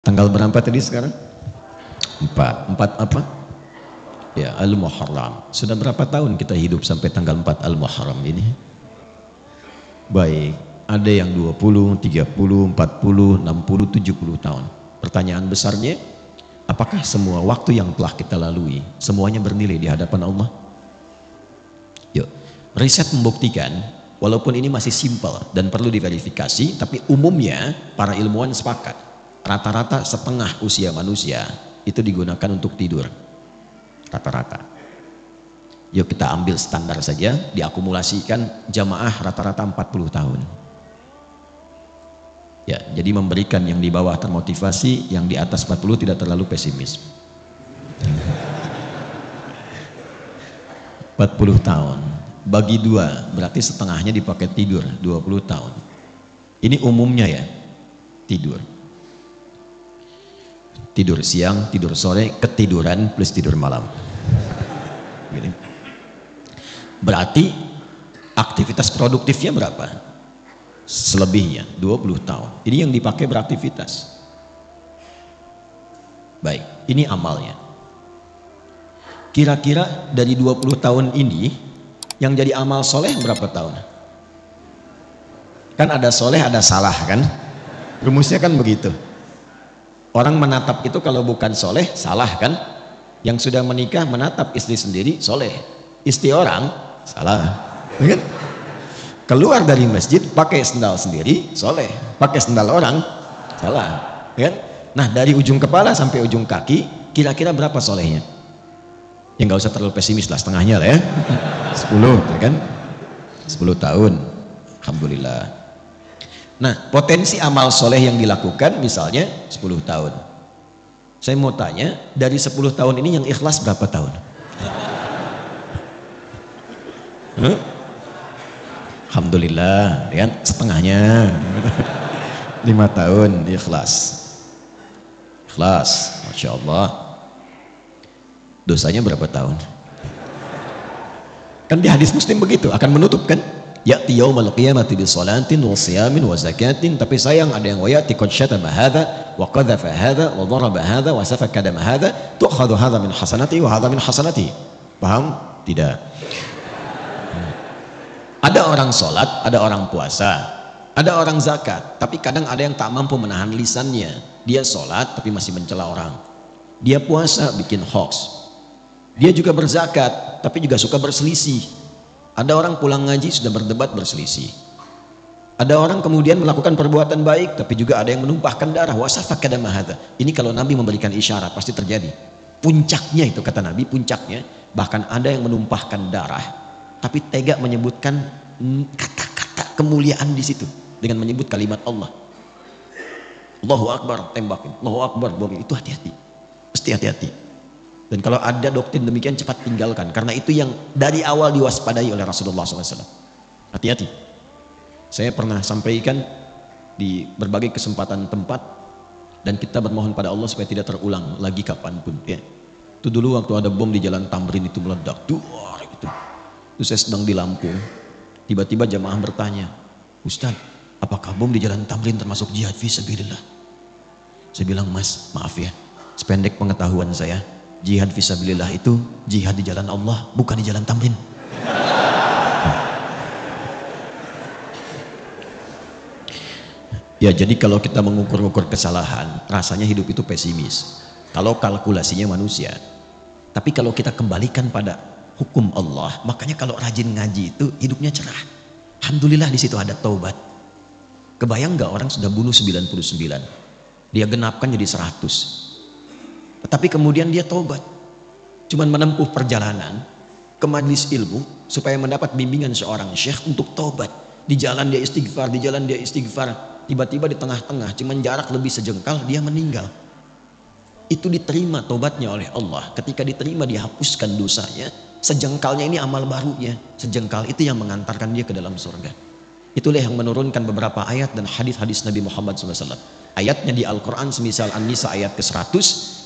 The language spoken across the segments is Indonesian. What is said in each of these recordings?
Tanggal berapa tadi sekarang? Empat apa? Ya, Al-Muharram. Sudah berapa tahun kita hidup sampai tanggal 4 Al-Muharram ini? Baik, ada yang 20, 30, 40, 60, 70 tahun. Pertanyaan besarnya, apakah semua waktu yang telah kita lalui semuanya bernilai di hadapan Allah? Yuk, riset membuktikan, walaupun ini masih simpel dan perlu diverifikasi, tapi umumnya para ilmuwan sepakat rata-rata setengah usia manusia itu digunakan untuk tidur, rata-rata. Yuk kita ambil standar saja, diakumulasikan jamaah rata-rata 40 tahun. Ya, jadi memberikan yang di bawah termotivasi, yang di atas 40 tidak terlalu pesimis. 40 tahun bagi 2 berarti setengahnya dipakai tidur, 20 tahun. Ini umumnya ya, tidur. Tidur siang, tidur sore, ketiduran plus tidur malam. Berarti aktivitas produktifnya berapa? Selebihnya 20 tahun. Ini yang dipakai beraktivitas. Baik, ini amalnya. Kira-kira dari 20 tahun ini yang jadi amal soleh berapa tahun? Kan ada soleh, ada salah kan? Rumusnya kan begitu. Orang menatap itu kalau bukan soleh, salah kan? Yang sudah menikah menatap istri sendiri, soleh. Istri orang, salah. Kan? Keluar dari masjid, pakai sendal sendiri, soleh. Pakai sendal orang, salah. Kan? Nah, dari ujung kepala sampai ujung kaki, kira-kira berapa solehnya? Ya nggak usah terlalu pesimis lah, setengahnya lah ya. 10, ya kan? 10 tahun. Alhamdulillah. Nah, potensi amal soleh yang dilakukan misalnya 10 tahun. Saya mau tanya, dari 10 tahun ini yang ikhlas berapa tahun? Alhamdulillah, ya kan? Setengahnya. 5 tahun ikhlas. Ikhlas, Masya Allah. Dosanya berapa tahun? Kan di hadis Muslim begitu, akan menutup kan? Ya'ti yaumal qiyamati bi salatin wa siyamin wa zakatin, tapi sayang ada yang wayati qad syatama hadza wa qadhafa hadza wa daraba hadza wa safaka dama hadza tu'khadhu hadza min hasanati wa hadza min hasanati. Paham? Tidak. Ada orang sholat, ada orang puasa, ada orang zakat, tapi kadang ada yang tak mampu menahan lisannya. Dia sholat tapi masih mencela orang. Dia puasa bikin hoax. Dia juga berzakat tapi juga suka berselisih. Ada orang pulang ngaji sudah berdebat berselisih. Ada orang kemudian melakukan perbuatan baik tapi juga ada yang menumpahkan darah. Wasafaka dama hadza. Ini kalau Nabi memberikan isyarat pasti terjadi. Puncaknya itu kata Nabi, puncaknya bahkan ada yang menumpahkan darah tapi tega menyebutkan kata-kata kemuliaan di situ dengan menyebut kalimat Allah. Allahu Akbar, tembakin. Allahu Akbar, bom. Itu hati-hati. Mesti hati-hati. Dan kalau ada doktrin demikian cepat tinggalkan, karena itu yang dari awal diwaspadai oleh Rasulullah SAW. Hati-hati. Saya pernah sampaikan di berbagai kesempatan tempat, dan kita bermohon pada Allah supaya tidak terulang lagi kapanpun. Ya. Itu dulu waktu ada bom di Jalan Tamrin itu meledak, duar gitu. Itu saya sedang di Lampung. Tiba-tiba jamaah bertanya, Ustaz, apakah bom di Jalan Tamrin termasuk jihad fisabilillah? Saya bilang, Mas, maaf ya, sependek pengetahuan saya, jihad fisabilillah itu jihad di jalan Allah, bukan di Jalan Tamrin. Ya, jadi kalau kita mengukur-ukur kesalahan, rasanya hidup itu pesimis. Kalau kalkulasinya manusia. Tapi kalau kita kembalikan pada hukum Allah, makanya kalau rajin ngaji itu hidupnya cerah. Alhamdulillah di situ ada taubat. Kebayang nggak orang sudah bunuh 99, dia genapkan jadi 100. Tetapi kemudian dia taubat, cuman menempuh perjalanan ke majelis ilmu supaya mendapat bimbingan seorang syekh untuk taubat. Di jalan dia istighfar, di jalan dia istighfar, tiba-tiba di tengah-tengah cuman jarak lebih sejengkal dia meninggal. Itu diterima taubatnya oleh Allah. Ketika diterima dihapuskan dosanya, sejengkalnya ini amal barunya. Sejengkal itu yang mengantarkan dia ke dalam surga. Itulah yang menurunkan beberapa ayat dan hadis-hadis Nabi Muhammad SAW. Ayatnya di Al-Quran semisal An-Nisa ayat ke-100,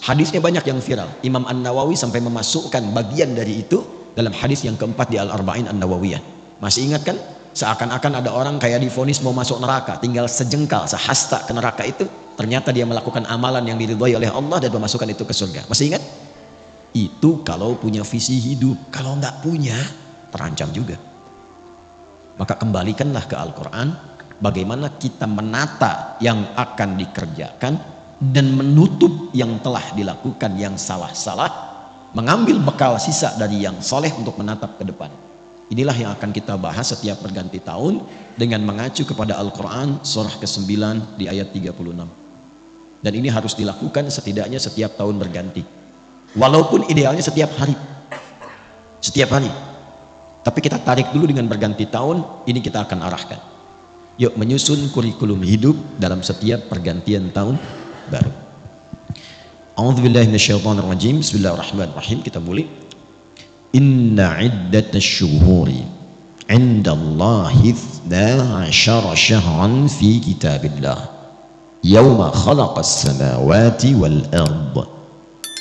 hadisnya banyak yang viral. Imam An-Nawawi sampai memasukkan bagian dari itu dalam hadis yang keempat di Al-Arba'in An-Nawawiyah. Masih ingat kan? Seakan-akan ada orang kayak divonis mau masuk neraka, tinggal sejengkal, sehasta ke neraka itu. ternyata dia melakukan amalan yang diridhai oleh Allah dan memasukkan itu ke surga. Masih ingat? Itu kalau punya visi hidup. Kalau nggak punya, terancam juga. Maka kembalikanlah ke Al-Quran, bagaimana kita menata yang akan dikerjakan dan menutup yang telah dilakukan yang salah-salah, mengambil bekal sisa dari yang soleh untuk menatap ke depan. Inilah yang akan kita bahas setiap berganti tahun dengan mengacu kepada Al-Quran surah ke-9 di ayat 36. Dan ini harus dilakukan setidaknya setiap tahun berganti, walaupun idealnya setiap hari. Setiap hari. Tapi kita tarik dulu dengan berganti tahun, ini kita akan arahkan. Yuk menyusun kurikulum hidup dalam setiap pergantian tahun baru. A'udzubillahi minasyaitonirrajim. Bismillahirrahmanirrahim. Kita mulai. Inna iddatash syuhuri 'indallahi 12 syahran fi kitabillah yawma khalaqas samawati wal ard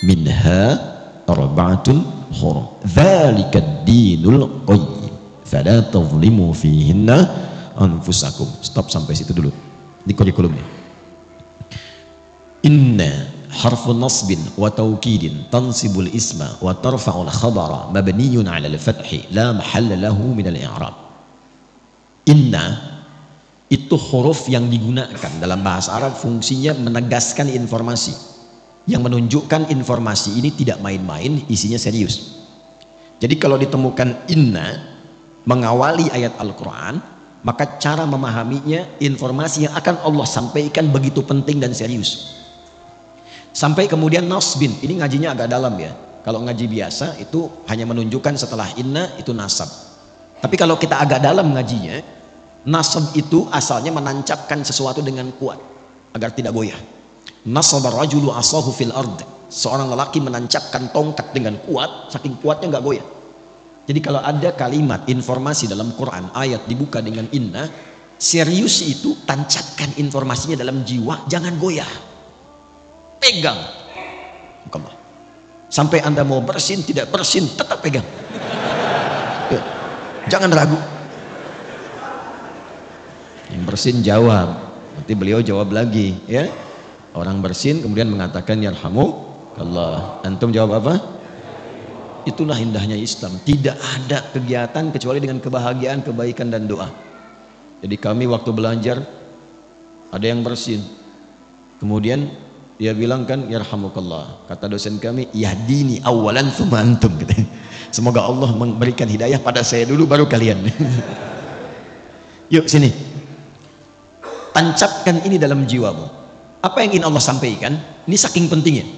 minha arba'atun hurum dzalika ad-dinul qayyim fala tadhlimu fihinna anfusakum. Stop sampai situ dulu di kurikulumnya. Inna harfu nasbin wa taukidin tansibul isma wa tarfa'ul khabara mabniyun 'ala al-fathi la mahalla lahu min al-i'rab. Inna itu huruf yang digunakan dalam bahasa Arab, fungsinya menegaskan informasi, yang menunjukkan informasi ini tidak main-main, isinya serius. Jadi kalau ditemukan inna mengawali ayat Al-Quran, maka cara memahaminya, informasi yang akan Allah sampaikan begitu penting dan serius. Sampai kemudian nasbin, ini ngajinya agak dalam ya. Kalau ngaji biasa itu hanya menunjukkan setelah inna itu nasab. Tapi kalau kita agak dalam ngajinya, nasab itu asalnya menancapkan sesuatu dengan kuat agar tidak goyah. Nasaba rajulu asahu fil ard. Seorang lelaki menancapkan tongkat dengan kuat, saking kuatnya nggak goyah. Jadi kalau ada kalimat informasi dalam Quran, ayat dibuka dengan inna, serius itu tancapkan informasinya dalam jiwa, jangan goyah. Pegang. Sampai Anda mau bersin, tidak bersin, tetap pegang. Ya. Jangan ragu. Yang bersin jawab. Nanti beliau jawab lagi. Ya. Orang bersin kemudian mengatakan yarhamukallah. Antum jawab apa? Itulah indahnya Islam. Tidak ada kegiatan kecuali dengan kebahagiaan, kebaikan dan doa. Jadi kami waktu belajar ada yang bersin. Kemudian dia bilang kan yarhamukallah, kata dosen kami, yahdini awalan tsumma antum. Semoga Allah memberikan hidayah pada saya dulu baru kalian. Yuk sini, tancapkan ini dalam jiwamu. Apa yang ingin Allah sampaikan? Ini saking pentingnya.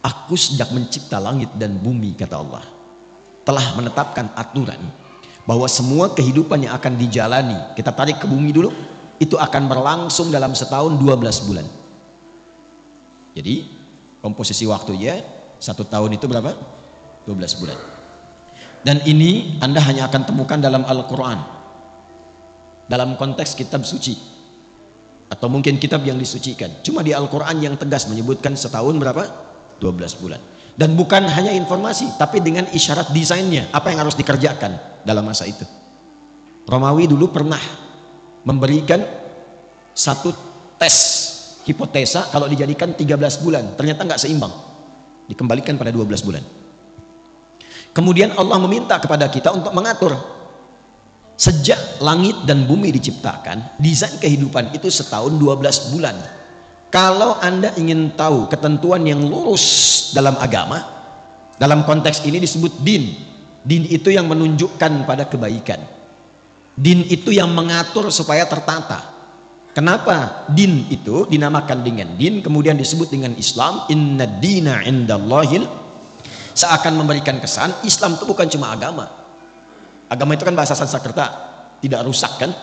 Aku sejak mencipta langit dan bumi, kata Allah, telah menetapkan aturan bahwa semua kehidupan yang akan dijalani, kita tarik ke bumi dulu, itu akan berlangsung dalam setahun 12 bulan. Jadi komposisi waktunya 1 tahun itu berapa? 12 bulan. Dan ini Anda hanya akan temukan dalam Al-Quran, dalam konteks kitab suci, atau mungkin kitab yang disucikan. Cuma di Al-Quran yang tegas menyebutkan setahun berapa? 12 bulan. Dan bukan hanya informasi, tapi dengan isyarat desainnya, apa yang harus dikerjakan dalam masa itu. Romawi dulu pernah memberikan satu tes hipotesa, kalau dijadikan 13 bulan ternyata nggak seimbang, dikembalikan pada 12 bulan. Kemudian Allah meminta kepada kita untuk mengatur. Sejak langit dan bumi diciptakan, desain kehidupan itu setahun 12 bulan. Kalau Anda ingin tahu ketentuan yang lurus dalam agama, dalam konteks ini disebut din. Din itu yang menunjukkan pada kebaikan. Din itu yang mengatur supaya tertata. Kenapa din itu dinamakan dengan din, kemudian disebut dengan Islam? Inna dina indallahil. Seakan memberikan kesan Islam itu bukan cuma agama. Agama itu kan bahasa Sanskerta, tidak rusak kan?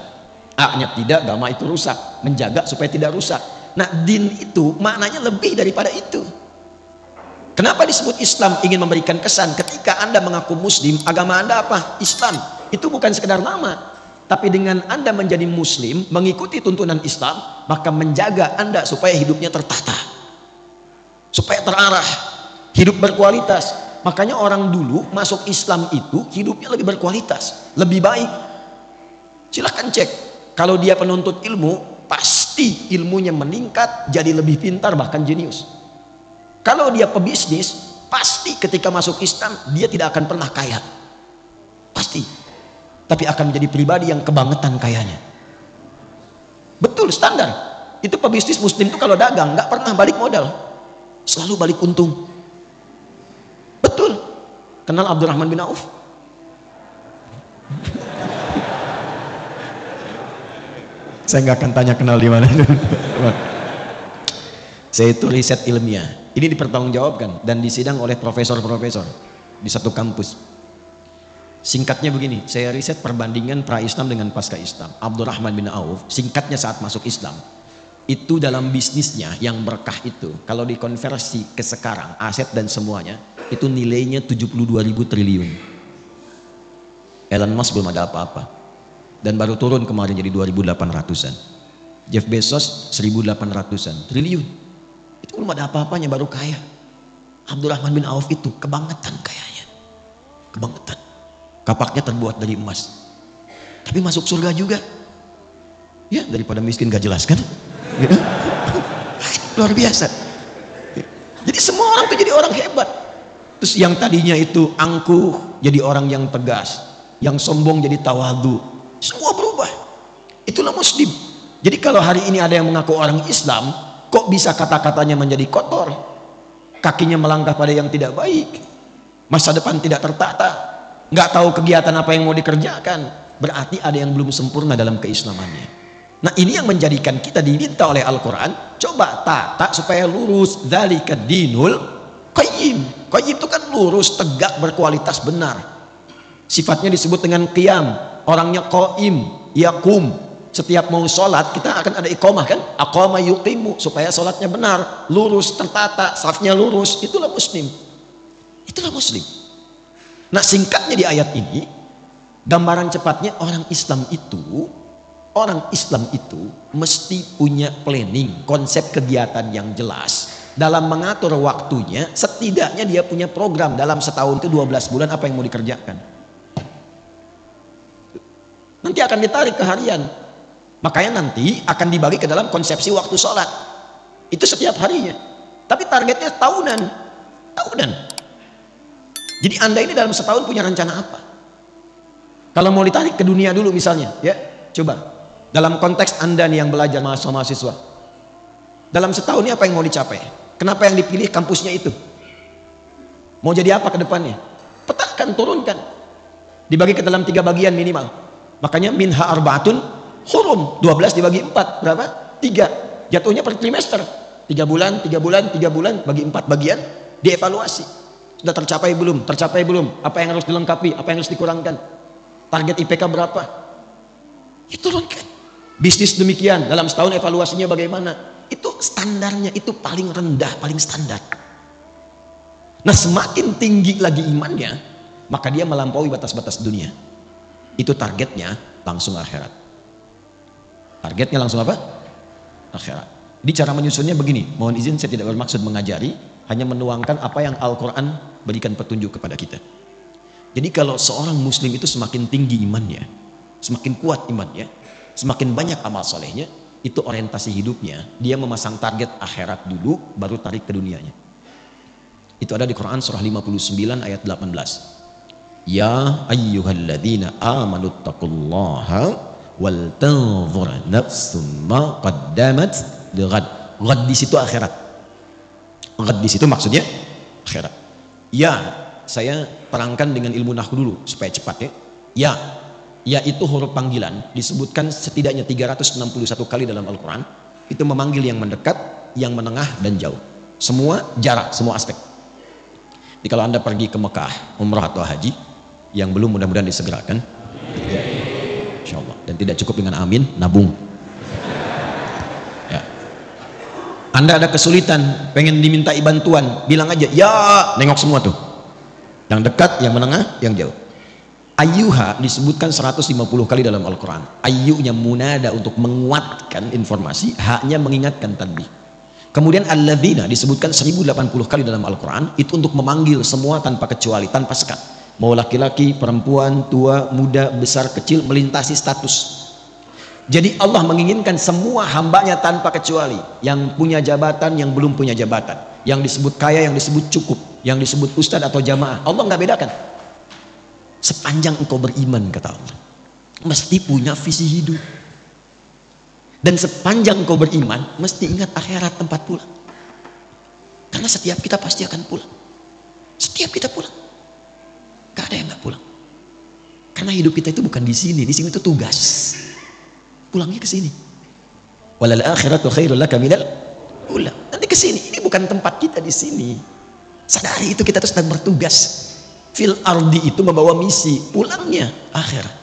A-nya tidak, agama itu rusak, menjaga supaya tidak rusak. Nah, din itu maknanya lebih daripada itu. Kenapa disebut Islam? Ingin memberikan kesan ketika Anda mengaku Muslim, agama Anda apa? Islam. Itu bukan sekedar nama. Tapi dengan Anda menjadi Muslim, mengikuti tuntunan Islam, maka menjaga Anda supaya hidupnya tertata, supaya terarah, hidup berkualitas. Makanya orang dulu masuk Islam itu hidupnya lebih berkualitas, lebih baik. Silahkan cek. Kalau dia penuntut ilmu, pasti pasti ilmunya meningkat, jadi lebih pintar, bahkan jenius. Kalau dia pebisnis, pasti ketika masuk Islam dia tidak akan pernah kaya, pasti, tapi akan menjadi pribadi yang kebangetan kayanya. Betul, standar itu. Pebisnis muslim itu kalau dagang nggak pernah balik modal, selalu balik untung. Betul. Kenal Abdurrahman bin Auf? Saya nggak akan tanya kenal di mana. Saya itu riset ilmiah, ini dipertanggungjawabkan dan disidang oleh profesor-profesor di satu kampus. Singkatnya begini, saya riset perbandingan pra-Islam dengan pasca-Islam. Abdurrahman bin Auf, singkatnya saat masuk Islam, itu dalam bisnisnya yang berkah itu, kalau dikonversi ke sekarang, aset dan semuanya, itu nilainya 72.000 triliun. Elon Musk belum ada apa-apa. Dan baru turun kemarin jadi 2.800-an. Jeff Bezos 1.800-an triliun. Itu belum ada apa-apanya, baru kaya. Abdurrahman bin Auf itu kebangetan kayanya. Kebangetan. Kapaknya terbuat dari emas, tapi masuk surga juga. Ya, daripada miskin gak jelas kan? Ya. Luar biasa. Jadi semua orang tuh jadi orang hebat. Terus yang tadinya itu angkuh jadi orang yang tegas, yang sombong jadi tawadu. Semua berubah. Itulah muslim. Jadi kalau hari ini ada yang mengaku orang Islam, kok bisa kata-katanya menjadi kotor, kakinya melangkah pada yang tidak baik, masa depan tidak tertata, nggak tahu kegiatan apa yang mau dikerjakan, berarti ada yang belum sempurna dalam keislamannya. Nah, ini yang menjadikan kita diminta oleh Al-Quran, coba tata supaya lurus. Dzalika dinul qayyim. Qayyim itu kan lurus, tegak, berkualitas, benar. Sifatnya disebut dengan qiyam. Orangnya qaim, yaqum. Setiap mau sholat kita akan ada iqamah kan, aqama yuqimu, supaya sholatnya benar, lurus, tertata, safnya lurus. Itulah muslim. Itulah muslim. Nah, singkatnya di ayat ini, gambaran cepatnya orang Islam itu mesti punya planning, konsep kegiatan yang jelas dalam mengatur waktunya. Setidaknya dia punya program dalam setahun itu 12 bulan apa yang mau dikerjakan. Nanti akan ditarik ke harian, makanya nanti akan dibagi ke dalam konsepsi waktu sholat itu setiap harinya, tapi targetnya tahunan. Jadi Anda ini dalam setahun punya rencana apa? Kalau mau ditarik ke dunia dulu misalnya, ya coba dalam konteks Anda nih yang belajar mahasiswa, dalam setahun ini apa yang mau dicapai? Kenapa yang dipilih kampusnya itu? Mau jadi apa ke depannya? Petakan, turunkan, dibagi ke dalam 3 bagian minimal. Makanya minha arbaatun hurum, 12 dibagi 4 berapa? 3. Jatuhnya per trimester, 3 bulan, 3 bulan, 3 bulan, bagi 4 bagian, dievaluasi. Sudah tercapai belum? Tercapai belum? Apa yang harus dilengkapi? Apa yang harus dikurangkan? Target IPK berapa? Itu turunkan. Bisnis demikian, dalam setahun evaluasinya bagaimana? Itu standarnya, itu paling rendah, paling standar. Nah, semakin tinggi lagi imannya, maka dia melampaui batas-batas dunia. Itu targetnya langsung akhirat. Targetnya langsung apa? Akhirat. Di cara menyusunnya begini, mohon izin saya tidak bermaksud mengajari, hanya menuangkan apa yang Al-Quran berikan petunjuk kepada kita. Jadi kalau seorang muslim itu semakin tinggi imannya, semakin kuat imannya, semakin banyak amal solehnya, itu orientasi hidupnya, dia memasang target akhirat dulu, baru tarik ke dunianya. Itu ada di Quran surah 59 ayat 18. Ya ayyuhalladzina amanu taqullaha wal tanzur nafsum ma qaddamat lighad. Ghad di situ akhirat. Ghad di situ maksudnya akhirat. Ya, saya terangkan dengan ilmu nahwu dulu supaya cepat ya. Ya itu huruf panggilan, disebutkan setidaknya 361 kali dalam Al-Quran. Itu memanggil yang mendekat, yang menengah dan jauh. Semua jarak, semua aspek. Jadi kalau Anda pergi ke Mekah, umrah atau haji, yang belum mudah-mudahan disegerakan, ya, insya Allah. Dan tidak cukup dengan amin, nabung. Ya. Anda ada kesulitan, pengen dimintai bantuan, bilang aja, ya, nengok semua tuh. Yang dekat, yang menengah, yang jauh. Ayyuha disebutkan 150 kali dalam Al-Quran. Ayyunya munada untuk menguatkan informasi, haknya mengingatkan tanbih. Kemudian alladzina disebutkan 1080 kali dalam Al-Quran, itu untuk memanggil semua tanpa kecuali, tanpa sekat. Mau laki-laki, perempuan, tua, muda, besar, kecil, melintasi status. Jadi Allah menginginkan semua hambanya tanpa kecuali, yang punya jabatan, yang belum punya jabatan, yang disebut kaya, yang disebut cukup, yang disebut ustadz atau jamaah, Allah nggak bedakan. Sepanjang engkau beriman, kata Allah, mesti punya visi hidup. Dan sepanjang engkau beriman, mesti ingat akhirat tempat pulang. Karena setiap kita pasti akan pulang. Setiap kita pulang, gak ada yang gak pulang. Karena hidup kita itu bukan di sini itu tugas. Pulangnya ke sini. Walal akhiratu khairul laka minal ula. Nanti ke sini. Ini bukan tempat kita di sini. Sadari itu, kita terus sedang bertugas. Fil ardi itu membawa misi, pulangnya akhirat.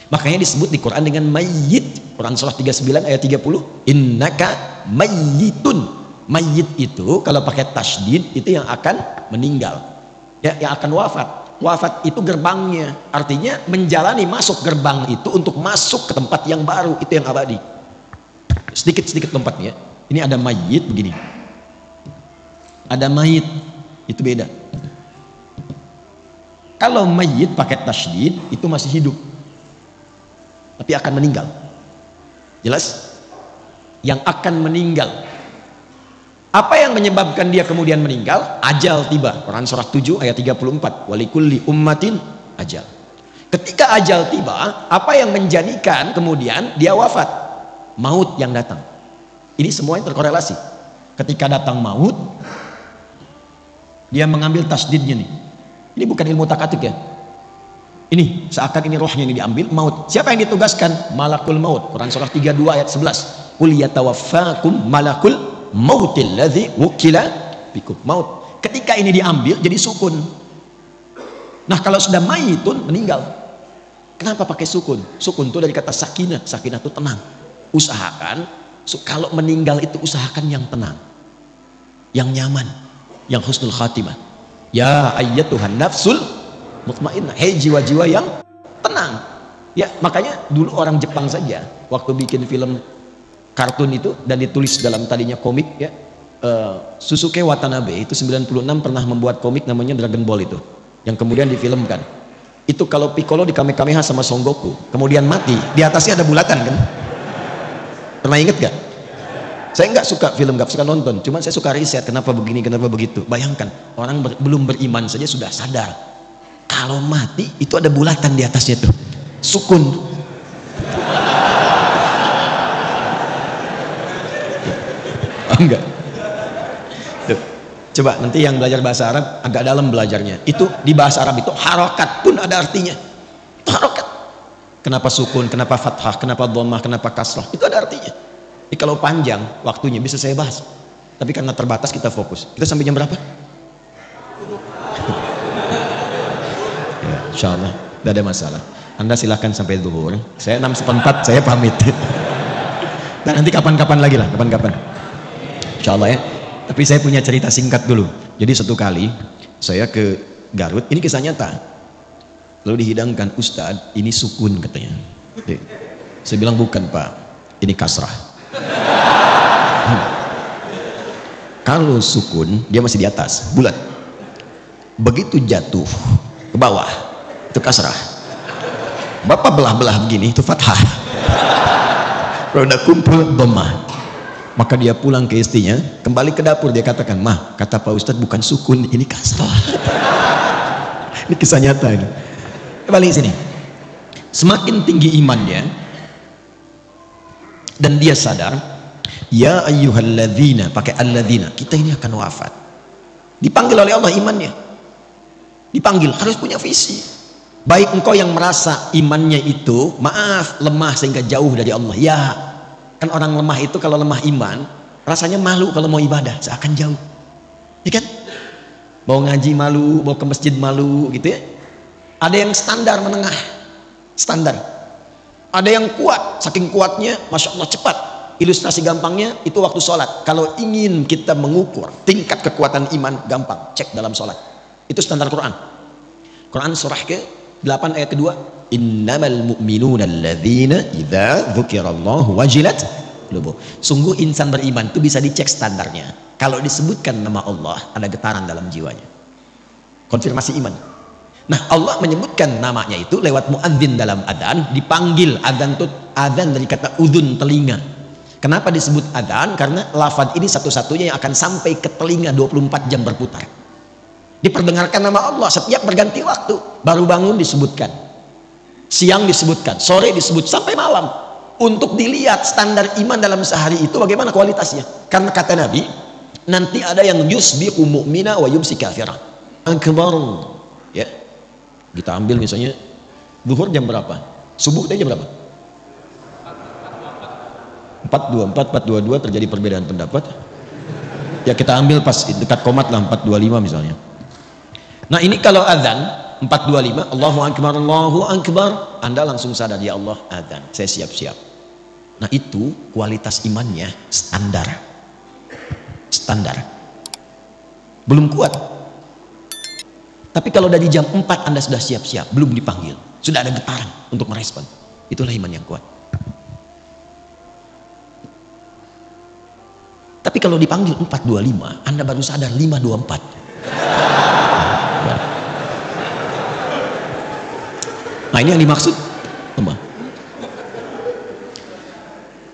Makanya disebut di Quran dengan mayyit. Quran surah 39 ayat 30, innaka mayyitun. Mayyit itu kalau pakai tasydid itu yang akan meninggal, ya, yang akan wafat. Wafat itu gerbangnya, artinya menjalani masuk gerbang itu untuk masuk ke tempat yang baru, itu yang abadi. Sedikit-sedikit lompatnya. Ini ada mayyit begini, ada mayyit, itu beda. Kalau mayyit pakai tasydid itu masih hidup tapi akan meninggal. Jelas? Yang akan meninggal. Apa yang menyebabkan dia kemudian meninggal? Ajal tiba. Quran surah 7 ayat 34. Walikulli ummatin ajal. Ketika ajal tiba, apa yang menjadikan kemudian dia wafat? Maut yang datang. Ini semuanya terkorelasi. Ketika datang maut, dia mengambil tasdidnya nih. Ini bukan ilmu takatik ya. Ini seakan ini rohnya yang diambil, maut. Siapa yang ditugaskan? Malakul maut. Quran surah 32 ayat 11. Qul yatawaffakum malakul mautil ladzi wukila bikum. Maut. Ketika ini diambil jadi sukun. Nah, kalau sudah mayitun, meninggal. Kenapa pakai sukun? Sukun itu dari kata sakinah. Sakinah itu tenang. Usahakan kalau meninggal itu usahakan yang tenang, yang nyaman, yang husnul khatimah. Ya ayyatuhan nafsul mutmainnah, hei jiwa-jiwa yang tenang. Ya, makanya dulu orang Jepang saja waktu bikin film kartun itu dan ditulis dalam tadinya komik ya, Susuke Watanabe itu 96 pernah membuat komik namanya Dragon Ball itu, yang kemudian difilmkan. Itu kalau Piccolo di Kamehameha sama Son Goku kemudian mati, di atasnya ada bulatan kan? Pernah inget gak? Saya nggak suka film, nggak suka nonton, cuman saya suka riset kenapa begini, kenapa begitu. Bayangkan orang belum beriman saja sudah sadar kalau mati itu ada bulatan di atasnya tuh, sukun. Oh, enggak. Tuh. Coba nanti yang belajar bahasa Arab agak dalam belajarnya. Itu di bahasa Arab itu harokat pun ada artinya. Itu harokat. Kenapa sukun, kenapa fathah, kenapa dhammah, kenapa kasrah, itu ada artinya. Jadi kalau panjang waktunya bisa saya bahas. Tapi karena terbatas kita fokus. Kita sampai jam berapa? Ya, insya Allah tidak ada masalah. Anda silahkan sampai zuhur. Saya 6:04 saya pamit. Dan nanti kapan-kapan lagi lah, kapan-kapan. Insya Allah ya. Tapi saya punya cerita singkat dulu. Jadi satu kali saya ke Garut, ini kisah nyata. Lalu dihidangkan, Ustadz ini sukun katanya. Saya bilang bukan Pak, ini kasrah. Kalau sukun dia masih di atas, bulat. Begitu jatuh ke bawah itu kasrah. Bapak belah-belah begini itu fathah. Kalau udah kumpul dhammah. Maka dia pulang ke istrinya, kembali ke dapur, dia katakan, "Mah, kata Pak Ustadz bukan sukun, ini kasrah." Ini kisah nyata ini. Kembali sini. Semakin tinggi imannya dan dia sadar, ya ayyuhalladzina, pakai alladzina, kita ini akan wafat. Dipanggil oleh Allah imannya. Dipanggil, harus punya visi. Baik engkau yang merasa imannya itu, maaf, lemah sehingga jauh dari Allah. Ya, kan orang lemah itu kalau lemah iman, rasanya malu kalau mau ibadah, seakan jauh. Ya kan? Mau ngaji malu, mau ke masjid malu gitu ya. Ada yang standar menengah, standar. Ada yang kuat, saking kuatnya, Masya Allah cepat. Ilustrasi gampangnya itu waktu sholat. Kalau ingin kita mengukur tingkat kekuatan iman, gampang, cek dalam sholat. Itu standar Quran. Quran surah ke-8 ayat kedua. Innamal mu'minuna alladzina idza dzukirallahu wajilat qulubuhum. Sungguh insan beriman itu bisa dicek standarnya. Kalau disebutkan nama Allah, ada getaran dalam jiwanya. Konfirmasi iman. Nah, Allah menyebutkan namanya itu lewat muadzin dalam adzan, dipanggil adzan itu Adzan dari kata udhun, telinga. Kenapa disebut adzan? Karena lafaz ini satu-satunya yang akan sampai ke telinga 24 jam berputar. Diperdengarkan nama Allah setiap berganti waktu. Baru bangun disebutkan, siang disebutkan, sore disebut, sampai malam. Untuk dilihat standar iman dalam sehari itu bagaimana kualitasnya. Karena kata Nabi, nanti ada yang yusbiqu mu'mina wa yumsi kafirah. Akbar. Ya. Kita ambil misalnya zuhur jam berapa? Subuh jam berapa? 4.24, 4.22, terjadi perbedaan pendapat. Ya kita ambil pas dekat komat lah, 4.25 misalnya. Nah ini kalau adzan 4.25, Allahu Akbar, Allahu Akbar, Anda langsung sadar, ya Allah adzan, saya siap-siap. Nah itu kualitas imannya standar. Standar. Belum kuat. Tapi kalau dari jam 4 Anda sudah siap-siap, belum dipanggil, sudah ada getaran untuk merespon. Itulah iman yang kuat. Tapi kalau dipanggil 4.25, Anda baru sadar 5.24. Ya. Nah ini yang dimaksud.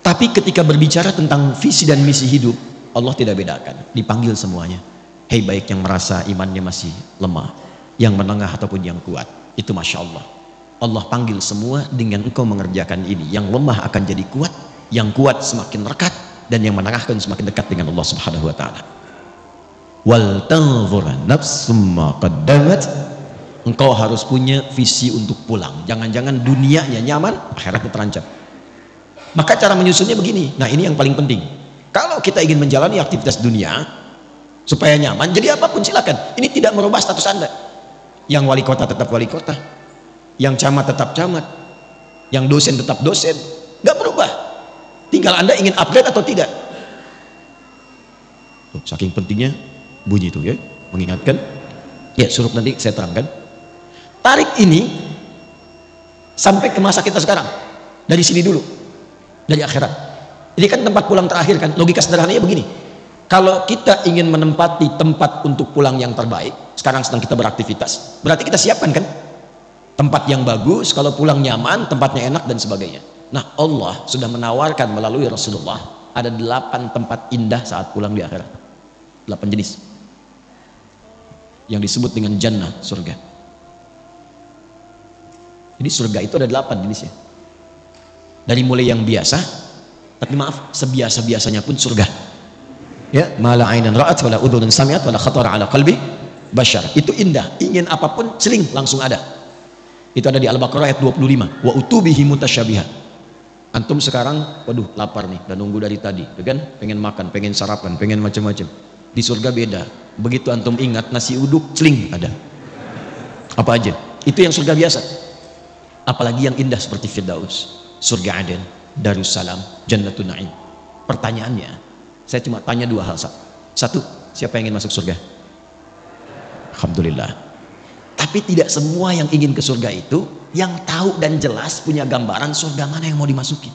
Tapi ketika berbicara tentang visi dan misi hidup, Allah tidak bedakan. Dipanggil semuanya. Hei baik yang merasa imannya masih lemah, yang menengah ataupun yang kuat. Itu Masya Allah. Allah panggil semua dengan engkau mengerjakan ini. Yang lemah akan jadi kuat, yang kuat semakin rekat, dan yang menengah akan semakin dekat dengan Allah Subhanahu wa taala. Wal tanzur nafsum ma qaddamat. Engkau harus punya visi untuk pulang. Jangan-jangan dunianya nyaman, akhiratnya terancam. Maka cara menyusunnya begini. Nah, ini yang paling penting. Kalau kita ingin menjalani aktivitas dunia supaya nyaman, jadi apapun silakan. Ini tidak merubah status Anda. Yang wali kota tetap wali kota, yang camat tetap camat, yang dosen tetap dosen, nggak berubah. Tinggal Anda ingin upgrade atau tidak. Tuh, saking pentingnya bunyi itu ya, mengingatkan. Ya, suruh nanti saya terangkan. Tarik ini sampai ke masa kita sekarang. Dari sini dulu, dari akhirat. Ini kan tempat pulang terakhir kan. Logika sederhananya begini. Kalau kita ingin menempati tempat untuk pulang yang terbaik, sekarang sedang kita beraktivitas, berarti kita siapkan kan tempat yang bagus, kalau pulang nyaman, tempatnya enak dan sebagainya. Nah Allah sudah menawarkan melalui Rasulullah ada 8 tempat indah saat pulang di akhirat. 8 jenis yang disebut dengan jannah, surga. Jadi surga itu ada 8 jenisnya. Dari mulai yang biasa, tapi maaf, sebiasa-biasanya pun surga. Ya, mala ainan ra'at wala udhunun sami'at wala khatara ala qalbi bashar. Itu indah, ingin apapun celing langsung ada. Itu ada di Al-Baqarah ayat 25. Wa utubihi mutasyabihat. Antum sekarang, waduh lapar nih, dan nunggu dari tadi, kan? Pengen makan, pengen sarapan, pengen macam-macam. Di surga beda. Begitu antum ingat nasi uduk, celing ada. Apa aja? Itu yang surga biasa. Apalagi yang indah seperti Firdaus, surga Aden, Darussalam, Jannatun Na'im. Pertanyaannya, saya cuma tanya 2 hal. Satu, siapa yang ingin masuk surga? Alhamdulillah. Tapi tidak semua yang ingin ke surga itu yang tahu dan jelas punya gambaran surga mana yang mau dimasuki.